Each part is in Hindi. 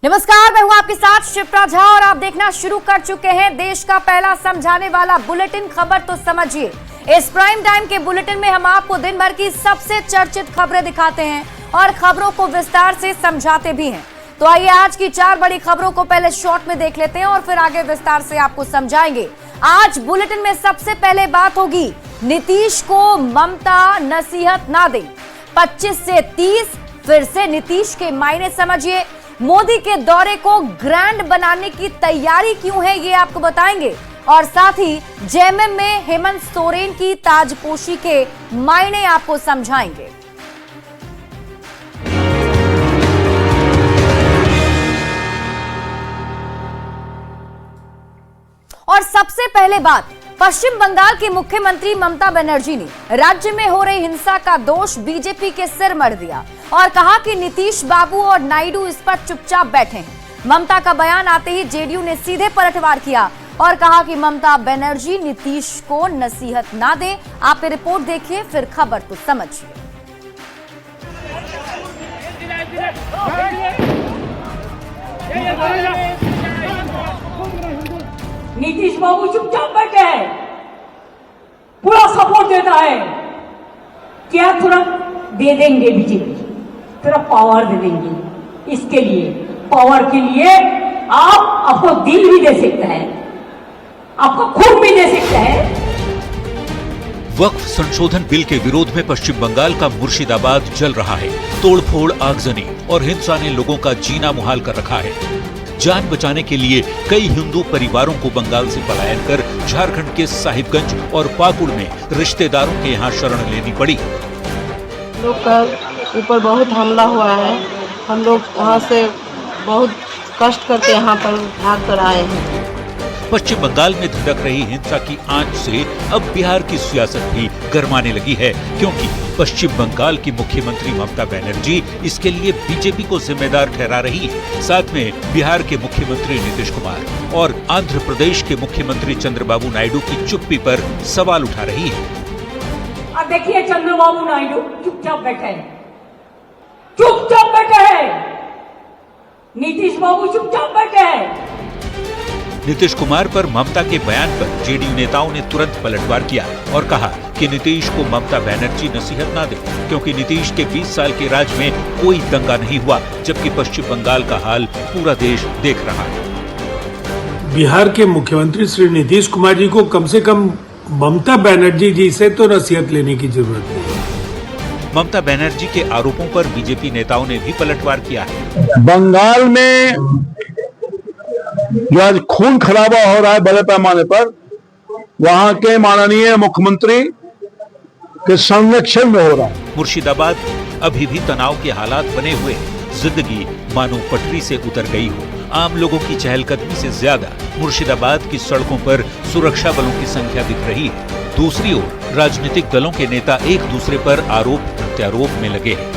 नमस्कार, मैं हूं आपके साथ शिप्रा झा और आप देखना शुरू कर चुके हैं देश का पहला समझाने वाला बुलेटिन खबर तो समझिए। इस प्राइम टाइम के बुलेटिन में हम आपको दिन भर की सबसे चर्चित खबरें दिखाते हैं और खबरों को विस्तार से समझाते भी हैं। तो आइए आज की 4 बड़ी खबरों को पहले शॉर्ट में देख लेते हैं और फिर आगे विस्तार से आपको समझाएंगे। आज बुलेटिन में सबसे पहले बात होगी, नीतीश को ममता नसीहत ना दे। 25 से 30 फिर से नीतीश के मायने समझिए। मोदी के दौरे को ग्रैंड बनाने की तैयारी क्यों है, ये आपको बताएंगे। और साथ ही जेएमएम में हेमंत सोरेन की ताजपोशी के मायने आपको समझाएंगे। और सबसे पहले बात, पश्चिम बंगाल की मुख्यमंत्री ममता बनर्जी ने राज्य में हो रही हिंसा का दोष बीजेपी के सिर मढ़ दिया और कहा कि नीतीश बाबू और नायडू इस पर चुपचाप बैठे हैं। ममता का बयान आते ही जेडीयू ने सीधे पलटवार किया और कहा कि ममता बनर्जी नीतीश को नसीहत ना दे। आप ये रिपोर्ट देखिए, फिर खबर तो समझिए। नीतीश बाबू चुपचाप बैठे हैं, पूरा सपोर्ट देता है। क्या थोड़ा दे देंगे बीजेपी, थोड़ा पावर दे देंगे। इसके लिए पावर के लिए आपको दिल भी दे सकता है, आपको खून भी दे सकता है। वक्फ संशोधन बिल के विरोध में पश्चिम बंगाल का मुर्शिदाबाद जल रहा है। तोड़फोड़, आगजनी और हिंसा ने लोगों का जीना मुहाल कर रखा है। जान बचाने के लिए कई हिंदू परिवारों को बंगाल से पलायन कर झारखंड के साहिबगंज और पाकुड़ में रिश्तेदारों के यहाँ शरण लेनी पड़ी। लोग का ऊपर बहुत हमला हुआ है, हम लोग वहाँ से बहुत कष्ट करके यहाँ पर भाग कर आए हैं। पश्चिम बंगाल में धधक रही हिंसा की आंच से अब बिहार की सियासत भी गरमाने लगी है, क्योंकि पश्चिम बंगाल की मुख्यमंत्री ममता बनर्जी इसके लिए बीजेपी को जिम्मेदार ठहरा रही है। साथ में बिहार के मुख्यमंत्री नीतीश कुमार और आंध्र प्रदेश के मुख्यमंत्री चंद्रबाबू नायडू की चुप्पी पर सवाल उठा रही है। अब देखिए, चंद्रबाबू नायडू चुपचाप बैठे हैं, चुपचाप बैठे हैं। नीतीश बाबू चुपचाप बैठे हैं। नीतीश कुमार पर ममता के बयान पर जेडीयू नेताओं ने तुरंत पलटवार किया और कहा कि नीतीश को ममता बनर्जी नसीहत ना दे, क्योंकि नीतीश के 20 साल के राज में कोई दंगा नहीं हुआ, जबकि पश्चिम बंगाल का हाल पूरा देश देख रहा है। बिहार के मुख्यमंत्री श्री नीतीश कुमार जी को कम से कम ममता बनर्जी जी से तो नसीहत लेने की जरूरत है। ममता बनर्जी के आरोपों पर बीजेपी नेताओं ने भी पलटवार किया है। बंगाल में जो आज खून खराबा हो रहा है बड़े पैमाने पर, वहां के माननीय मुख्यमंत्री के संरक्षण में हो रहा है। मुर्शिदाबाद अभी भी तनाव के हालात बने हुए हैं। जिंदगी मानो पटरी से उतर गई हो। आम लोगों की चहलकदमी से ज्यादा मुर्शिदाबाद की सड़कों पर सुरक्षा बलों की संख्या दिख रही है। दूसरी ओर राजनीतिक दलों के नेता एक दूसरे पर आरोप प्रत्यारोप में लगे हैं।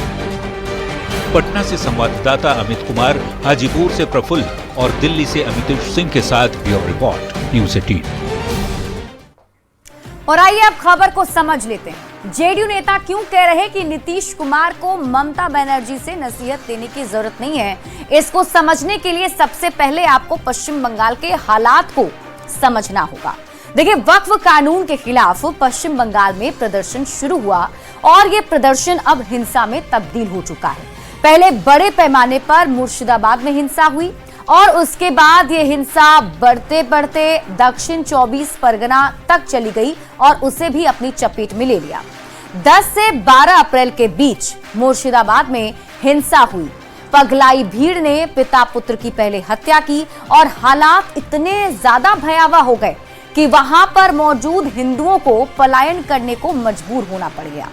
पटना से संवाददाता अमित कुमार, हाजीपुर से प्रफुल्ल और दिल्ली से अमितेश सिंह के साथ ब्यूरो रिपोर्ट, न्यूज़ 18। और आइए अब खबर को समझ लेते हैं। जेडीयू नेता क्यों कह रहे हैं कि नीतीश कुमार को ममता बनर्जी से नसीहत देने की जरूरत नहीं है। इसको समझने के लिए सबसे पहले आपको पश्चिम बंगाल के हालात को समझना होगा। देखिए, वक्फ कानून के खिलाफ पश्चिम बंगाल में प्रदर्शन शुरू हुआ और ये प्रदर्शन अब हिंसा में तब्दील हो चुका है। पहले बड़े पैमाने पर मुर्शिदाबाद में हिंसा हुई और उसके बाद ये हिंसा बढ़ते बढ़ते दक्षिण 24 परगना तक चली गई और उसे भी अपनी चपेट में ले लिया। 10 से 12 अप्रैल के बीच मुर्शिदाबाद में हिंसा हुई। पगलाई भीड़ ने पिता पुत्र की पहले हत्या की और हालात इतने ज्यादा भयावह हो गए कि वहां पर मौजूद हिंदुओं को पलायन करने को मजबूर होना पड़ गया।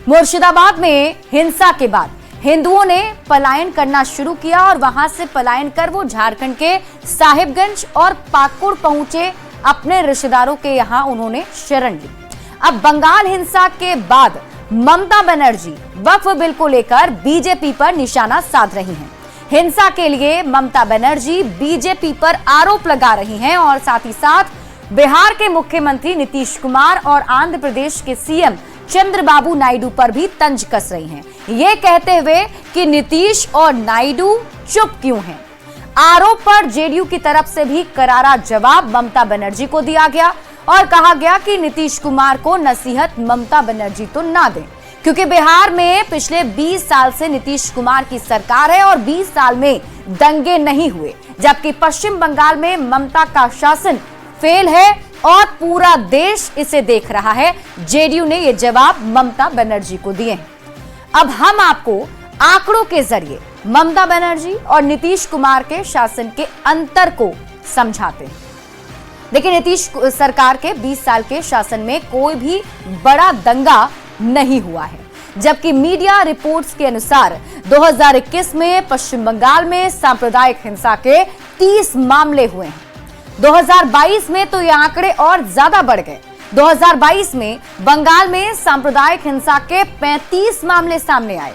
मुर्शिदाबाद में हिंसा के बाद हिंदुओं ने पलायन करना शुरू किया और वहां से पलायन कर वो झारखंड के साहिबगंज और पाकुड़ पहुंचे। अपने रिश्तेदारों के यहां उन्होंने शरण ली। अब बंगाल हिंसा के बाद ममता बनर्जी वक्फ बिल को लेकर बीजेपी पर निशाना साध रही हैं। हिंसा के लिए ममता बनर्जी बीजेपी पर आरोप लगा रही हैं और साथ ही साथ बिहार के मुख्यमंत्री नीतीश कुमार और आंध्र प्रदेश के सीएम चंद्रबाबू नायडू पर भी तंज कस रही हैं, ये कहते हुए कि नीतीश और नायडू चुप क्यों हैं। आरोप पर जेडीयू की तरफ से भी करारा जवाब ममता बनर्जी को दिया गया और कहा गया कि नीतीश कुमार को नसीहत ममता बनर्जी तो ना दें, क्योंकि बिहार में पिछले 20 साल से नीतीश कुमार की सरकार है और 20 साल में दंगे नहीं हुए, जबकि पश्चिम बंगाल में ममता का शासन फेल है और पूरा देश इसे देख रहा है। जेडीयू ने ये जवाब ममता बनर्जी को दिए हैं। अब हम आपको आंकड़ों के जरिए ममता बनर्जी और नीतीश कुमार के शासन के अंतर को समझाते हैं। देखिए, नीतीश सरकार के 20 साल के शासन में कोई भी बड़ा दंगा नहीं हुआ है, जबकि मीडिया रिपोर्ट्स के अनुसार 2021 में पश्चिम बंगाल में सांप्रदायिक हिंसा के 30 मामले हुए हैं। 2022 में तो ये आंकड़े और ज्यादा बढ़ गए। 2022 में बंगाल में सांप्रदायिक हिंसा के 35 मामले सामने आए।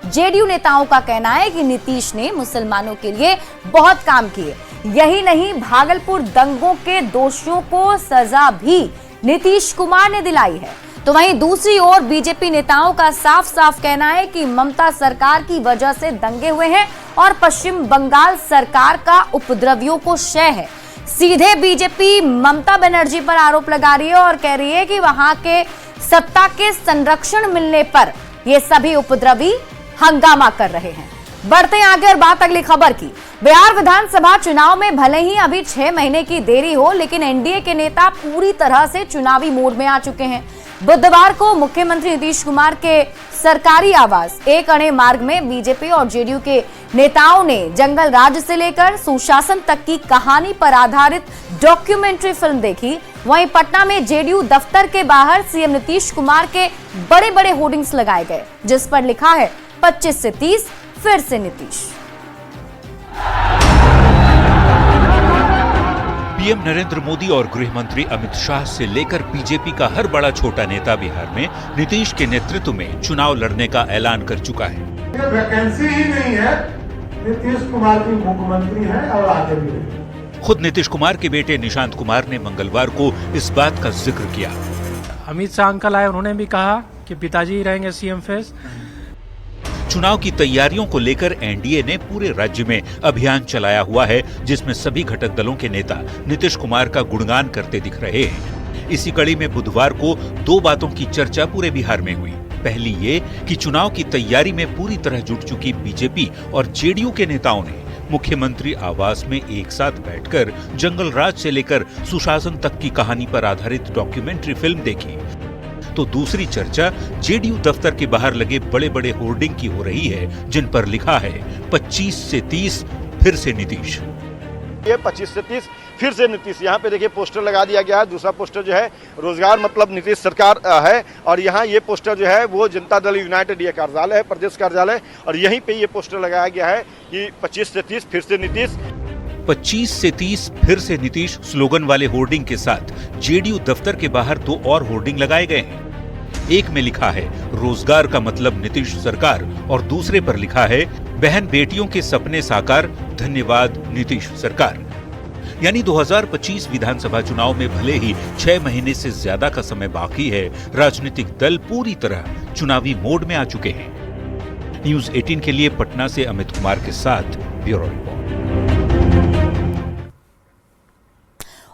जेडीयू नेताओं का कहना है कि नीतीश ने मुसलमानों के लिए बहुत काम किए। यही नहीं, भागलपुर दंगों के दोषियों को सजा भी नीतीश कुमार ने दिलाई है। तो वहीं दूसरी ओर बीजेपी नेताओं का साफ साफ कहना है कि ममता सरकार की वजह से दंगे हुए हैं और पश्चिम बंगाल सरकार का उपद्रवियों को शय है। सीधे बीजेपी ममता बनर्जी पर आरोप लगा रही है और कह रही है कि वहां के सत्ता के संरक्षण मिलने पर ये सभी उपद्रवी हंगामा कर रहे हैं। बढ़ते हैं आगे और बात अगली खबर की। बिहार विधानसभा चुनाव में भले ही अभी 6 महीने की देरी हो, लेकिन एनडीए के नेता पूरी तरह से चुनावी मोड में आ चुके हैं। बुधवार को मुख्यमंत्री नीतीश कुमार के सरकारी आवास एक अणे मार्ग में बीजेपी और जेडीयू के नेताओं ने जंगल राज से लेकर सुशासन तक की कहानी पर आधारित डॉक्यूमेंट्री फिल्म देखी। वहीं पटना में जेडीयू दफ्तर के बाहर सीएम नीतीश कुमार के बड़े बड़े होर्डिंग्स लगाए गए, जिस पर लिखा है 25 से 30 फिर से नीतीश। पीएम नरेंद्र मोदी और गृह मंत्री अमित शाह से लेकर बीजेपी का हर बड़ा छोटा नेता बिहार में नीतीश के नेतृत्व में चुनाव लड़ने का ऐलान कर चुका है। ये वैकेंसी ही नहीं है, नीतीश कुमार की मुख्यमंत्री है और आगे भी है। खुद नीतीश कुमार के बेटे निशांत कुमार ने मंगलवार को इस बात का जिक्र किया। अमित शाह अंकल आए, उन्होंने भी कहा कि पिताजी ही रहेंगे सीएम फेस। चुनाव की तैयारियों को लेकर एनडीए ने पूरे राज्य में अभियान चलाया हुआ है, जिसमें सभी घटक दलों के नेता नीतीश कुमार का गुणगान करते दिख रहे हैं। इसी कड़ी में बुधवार को 2 बातों की चर्चा पूरे बिहार में हुई। पहली ये कि चुनाव की तैयारी में पूरी तरह जुट चुकी बीजेपी और जेडीयू के नेताओं ने मुख्यमंत्री आवास में एक साथ बैठकर जंगल राज से लेकर सुशासन तक की कहानी पर आधारित डॉक्यूमेंट्री फिल्म देखी। तो दूसरी चर्चा जेडीयू दफ्तर के बाहर लगे बड़े बड़े होर्डिंग की हो रही है, जिन पर लिखा है 25 से 30 फिर से नीतीश। ये 25 से 30 फिर से नीतीश। यहाँ पे देखिए पोस्टर लगा दिया गया है। दूसरा पोस्टर जो है रोजगार मतलब नीतीश सरकार है, और यहाँ ये पोस्टर जो है वो जनता दल यूनाइटेड ये कार्यालय है, प्रदेश कार्यालय, और यहीं पे ये पोस्टर लगाया गया है कि 25 से 30 फिर से नीतीश। 25 से 30 फिर से नीतीश स्लोगन वाले होर्डिंग के साथ जेडीयू दफ्तर के बाहर 2 और होर्डिंग लगाए गए हैं। एक में लिखा है रोजगार का मतलब नीतीश सरकार और दूसरे पर लिखा है बहन बेटियों के सपने साकार, धन्यवाद नीतीश सरकार। यानी 2025 विधानसभा चुनाव में भले ही 6 महीने से ज्यादा का समय बाकी है, राजनीतिक दल पूरी तरह चुनावी मोड में आ चुके हैं। न्यूज़ 18 के लिए पटना से अमित कुमार के साथ ब्यूरो रिपोर्ट।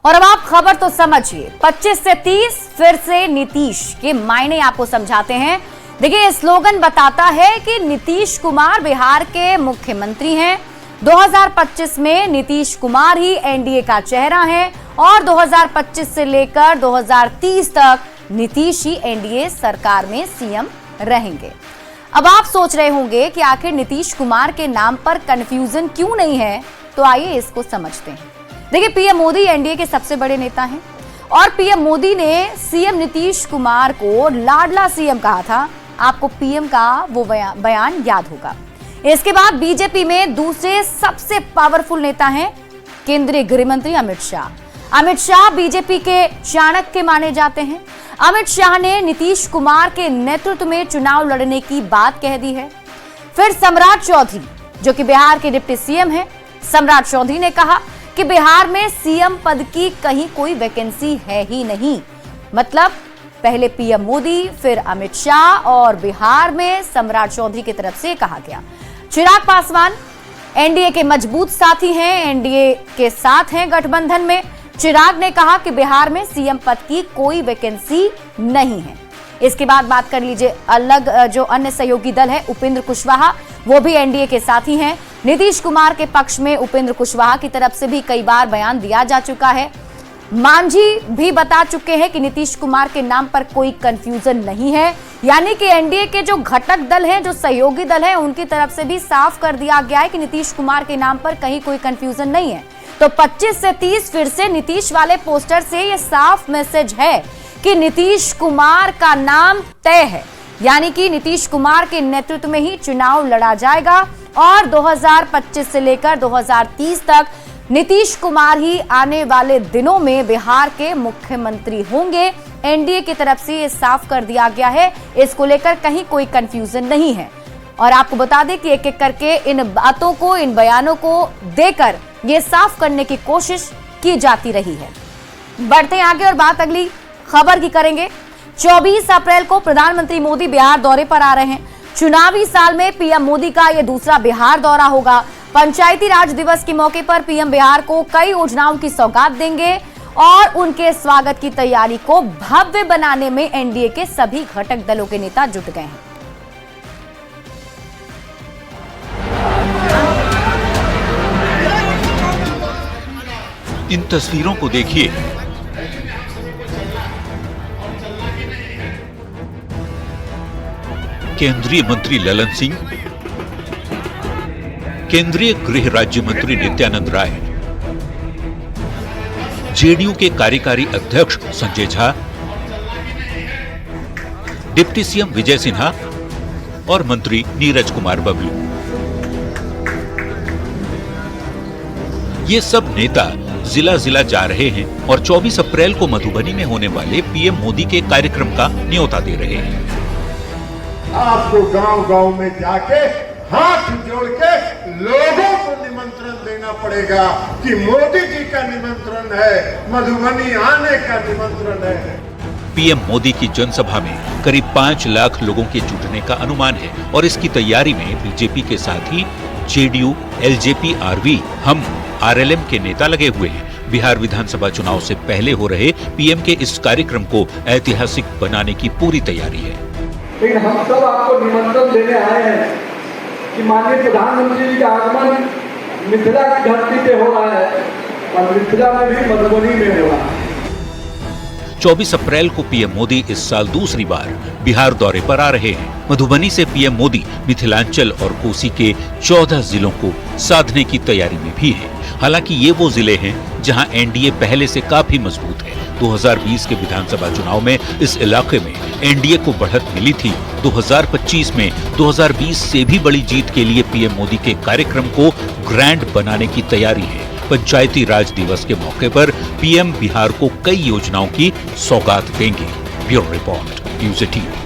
और अब आप खबर तो समझिए, 25 से 30 फिर से नीतीश के मायने आपको समझाते हैं। देखिए, स्लोगन बताता है कि नीतीश कुमार बिहार के मुख्यमंत्री हैं। 2025 में नीतीश कुमार ही एनडीए का चेहरा है और 2025 से लेकर 2030 तक नीतीश ही एनडीए सरकार में सीएम रहेंगे। अब आप सोच रहे होंगे कि आखिर नीतीश कुमार के नाम पर कंफ्यूजन क्यों नहीं है, तो आइए इसको समझते हैं। देखिए, पीएम मोदी एनडीए के सबसे बड़े नेता हैं और पीएम मोदी ने सीएम नीतीश कुमार को लाडला सीएम कहा था। आपको पीएम का वो बयान याद होगा। इसके बाद बीजेपी में दूसरे सबसे पावरफुल नेता हैं केंद्रीय गृह मंत्री अमित शाह। अमित शाह बीजेपी के चाणक्य माने जाते हैं। अमित शाह ने नीतीश कुमार के नेतृत्व में चुनाव लड़ने की बात कह दी है। फिर सम्राट चौधरी, जो कि बिहार के डिप्टी सीएम हैं, सम्राट चौधरी ने कहा कि बिहार में सीएम पद की कहीं कोई वैकेंसी है ही नहीं। मतलब पहले पीएम मोदी, फिर अमित शाह और बिहार में सम्राट चौधरी की तरफ से कहा गया। चिराग पासवान एनडीए के मजबूत साथी हैं, एनडीए के साथ हैं गठबंधन में। चिराग ने कहा कि बिहार में सीएम पद की कोई वैकेंसी नहीं है। इसके बाद बात कर लीजिए अलग जो अन्य सहयोगी दल है, उपेंद्र कुशवाहा, वो भी एनडीए के साथी हैं। नीतीश कुमार के पक्ष में उपेंद्र कुशवाहा की तरफ से भी कई बार बयान दिया जा चुका है। मांझी भी बता चुके हैं कि नीतीश कुमार के नाम पर कोई कंफ्यूजन नहीं है, यानी कि एनडीए के जो घटक दल हैं, जो सहयोगी दल हैं, उनकी तरफ से भी साफ कर दिया गया है कि नीतीश कुमार के नाम पर कहीं कोई कंफ्यूजन नहीं है। तो 25 से 30 फिर से नीतीश वाले पोस्टर से ये साफ मैसेज है कि नीतीश कुमार का नाम तय है, यानी कि नीतीश कुमार के नेतृत्व में ही चुनाव लड़ा जाएगा और 2025 से लेकर 2030 तक नीतीश कुमार ही आने वाले दिनों में बिहार के मुख्यमंत्री होंगे। एनडीए की तरफ से ये साफ कर दिया गया है, इसको लेकर कहीं कोई कंफ्यूजन नहीं है। और आपको बता दें कि एक एक करके इन बातों को, इन बयानों को देकर ये साफ करने की कोशिश की जाती रही है। बढ़ते आगे और बात अगली खबर की करेंगे। 24 अप्रैल को प्रधानमंत्री मोदी बिहार दौरे पर आ रहे हैं। चुनावी साल में पीएम मोदी का यह दूसरा बिहार दौरा होगा। पंचायती राज दिवस के मौके पर पीएम बिहार को कई योजनाओं की सौगात देंगे और उनके स्वागत की तैयारी को भव्य बनाने में एनडीए के सभी घटक दलों के नेता जुट गए हैं। इन तस्वीरों को देखिए। केंद्रीय मंत्री ललन सिंह, केंद्रीय गृह राज्य मंत्री नित्यानंद राय, जेडीयू के कार्यकारी अध्यक्ष संजय झा, डिप्टी सीएम विजय सिन्हा और मंत्री नीरज कुमार बबलू। ये सब नेता जिला जिला जा रहे हैं और 24 अप्रैल को मधुबनी में होने वाले पीएम मोदी के कार्यक्रम का न्योता दे रहे हैं। आपको गांव-गांव में जाके हाथ जोड़ के लोगों को निमंत्रण देना पड़ेगा कि मोदी जी का निमंत्रण है, मधुबनी आने का निमंत्रण है। पीएम मोदी की जनसभा में करीब 5 लाख लोगों के जुटने का अनुमान है और इसकी तैयारी में बीजेपी के साथ ही जेडीयू, एलजेपी, आरवी, हम, आरएलएम के नेता लगे हुए हैं। बिहार विधानसभा चुनाव से पहले हो रहे पीएम के इस कार्यक्रम को ऐतिहासिक बनाने की पूरी तैयारी है। लेकिन हम सब आपको निमंत्रण देने आए हैं कि माननीय प्रधानमंत्री जी का आगमन मिथिला की धरती पे हो रहा है और मिथिला में भी मधुबनी में हो रहा है। 24 अप्रैल को पीएम मोदी इस साल दूसरी बार बिहार दौरे पर आ रहे हैं। मधुबनी से पीएम मोदी मिथिलांचल और कोसी के 14 जिलों को साधने की तैयारी में भी है। हालांकि ये वो जिले हैं जहां एनडीए पहले से काफी मजबूत है। 2020 के विधानसभा चुनाव में इस इलाके में एनडीए को बढ़त मिली थी। 2025 में 2020 से भी बड़ी जीत के लिए पीएम मोदी के कार्यक्रम को ग्रैंड बनाने की तैयारी है। पंचायती राज दिवस के मौके पर पीएम बिहार को कई योजनाओं की सौगात देंगे। Bureau report, news 18।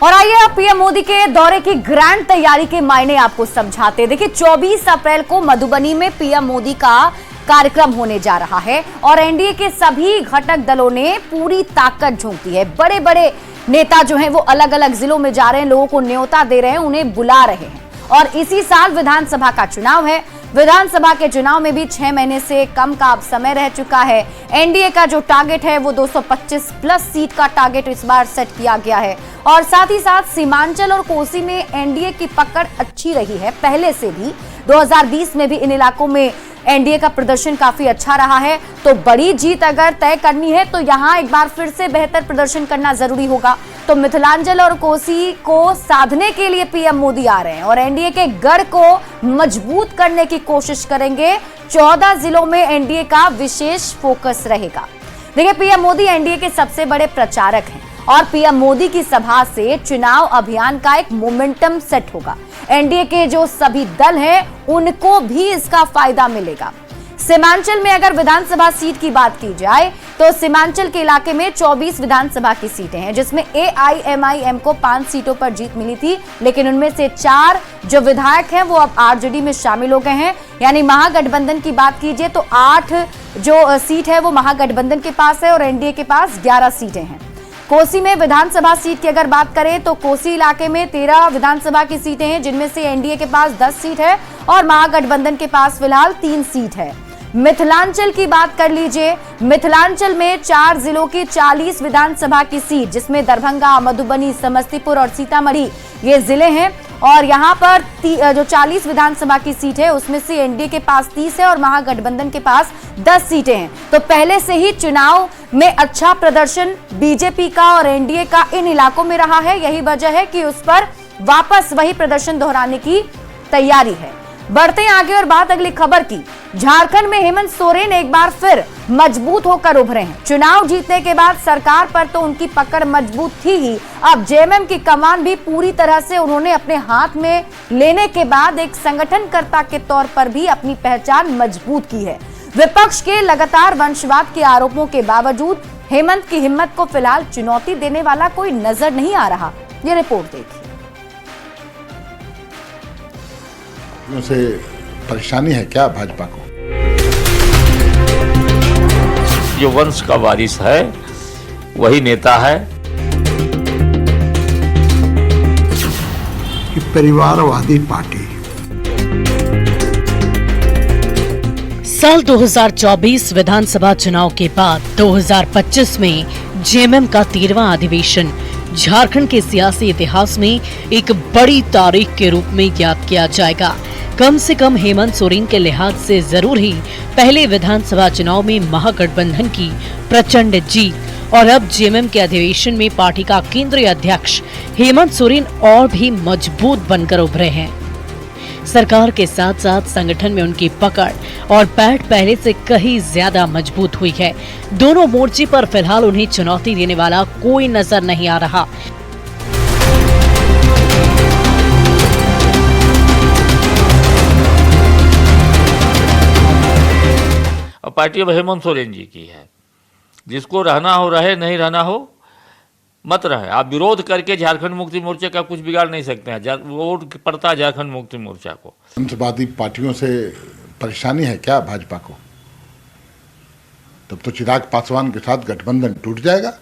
और आइए अब पीएम मोदी के दौरे की ग्रैंड तैयारी के मायने आपको समझाते। देखिए 24 अप्रैल को मधुबनी में पीएम मोदी का कार्यक्रम होने जा रहा है और एनडीए के सभी घटक दलों ने पूरी ताकत झोंक दी है। बड़े बड़े नेता जो हैं वो अलग अलग जिलों में जा रहे हैं, लोगों को न्योता दे रहे हैं, उन्हें बुला रहे हैं। और इसी साल विधानसभा का चुनाव है। विधानसभा के चुनाव में भी 6 महीने से कम का अब समय रह चुका है। एनडीए का जो टारगेट है वो 225 प्लस सीट का टारगेट इस बार सेट किया गया है। और साथ ही साथ सीमांचल और कोसी में एनडीए की पकड़ अच्छी रही है पहले से भी। 2020 में भी इन इलाकों में एनडीए का प्रदर्शन काफी अच्छा रहा है। तो बड़ी जीत अगर तय करनी है तो यहां एक बार फिर से बेहतर प्रदर्शन करना जरूरी होगा। तो मिथिलांचल और कोसी को साधने के लिए पीएम मोदी आ रहे हैं और एनडीए के गढ़ को मजबूत करने की कोशिश करेंगे। 14 जिलों में एनडीए का विशेष फोकस रहेगा। देखिए पीएम मोदी एनडीए के सबसे बड़े प्रचारक हैं और पीएम मोदी की सभा से चुनाव अभियान का एक मोमेंटम सेट होगा। एनडीए के जो सभी दल हैं उनको भी इसका फायदा मिलेगा। सीमांचल में अगर विधानसभा सीट की बात की जाए तो सीमांचल के इलाके में 24 विधानसभा की सीटें हैं, जिसमें एआईएमआईएम को 5 सीटों पर जीत मिली थी, लेकिन उनमें से 4 जो विधायक हैं वो अब आरजेडी में शामिल हो गए हैं। यानी महागठबंधन की बात कीजिए तो 8 जो सीट है वो महागठबंधन के पास है और एनडीए के पास 11 सीटें हैं। कोसी में विधानसभा सीट की अगर बात करें तो कोसी इलाके में 13 विधानसभा की सीटें हैं, जिनमें से एनडीए के पास 10 सीट है और महागठबंधन के पास फिलहाल 3 सीट है। मिथिलांचल की बात कर लीजिए। मिथिलांचल में 4 जिलों की 40 विधानसभा की सीट, जिसमें दरभंगा, मधुबनी, समस्तीपुर और सीतामढ़ी ये जिले हैं। और यहां पर जो 40 विधानसभा की सीट है उसमें से एनडीए के पास 30 है और महागठबंधन के पास 10 सीटें हैं। तो पहले से ही चुनाव में अच्छा प्रदर्शन बीजेपी का और एनडीए का इन इलाकों में रहा है। यही वजह है कि उस पर वापस वही प्रदर्शन दोहराने की तैयारी है। बढ़ते हैं आगे और बात अगली खबर की। झारखंड में हेमंत सोरेन एक बार फिर मजबूत होकर उभरे हैं। चुनाव जीतने के बाद सरकार पर तो उनकी पकड़ मजबूत थी ही, अब जेएमएम की कमान भी पूरी तरह से उन्होंने अपने हाथ में लेने के बाद एक संगठनकर्ता के तौर पर भी अपनी पहचान मजबूत की है। विपक्ष के लगातार वंशवाद के आरोपों के बावजूद हेमंत की हिम्मत को फिलहाल चुनौती देने वाला कोई नजर नहीं आ रहा। ये रिपोर्ट देखिए। से परेशानी है क्या भाजपा को? जो वंश का वारिस है वही नेता है। कि परिवारवादी पार्टी साल 2024 विधानसभा चुनाव के बाद 2025 में जेएमएम का 13वां अधिवेशन झारखंड के सियासी इतिहास में एक बड़ी तारीख के रूप में याद किया जाएगा। कम से कम हेमंत सोरेन के लिहाज से जरूर ही पहले विधानसभा चुनाव में महागठबंधन की प्रचंड जीत और अब जेएमएम के अधिवेशन में पार्टी का केंद्रीय अध्यक्ष हेमंत सोरेन और भी मजबूत बनकर उभरे हैं। सरकार के साथ साथ संगठन में उनकी पकड़ और पैठ पहले से कहीं ज्यादा मजबूत हुई है। दोनों मोर्चे पर फिलहाल उन्हें चुनौती देने वाला कोई नजर नहीं आ रहा। पार्टी अब हेमंत सोरेन जी की है। जिसको रहना हो रहे, नहीं रहना हो मत रहे। आप विरोध करके झारखंड मुक्ति मोर्चा का कुछ बिगाड़ नहीं सकते हैं। वोट पड़ता है झारखंड मुक्ति मोर्चा को। वंशवादी पार्टियों से परेशानी है क्या भाजपा को? तब तो चिराग पासवान के साथ गठबंधन टूट जाएगा।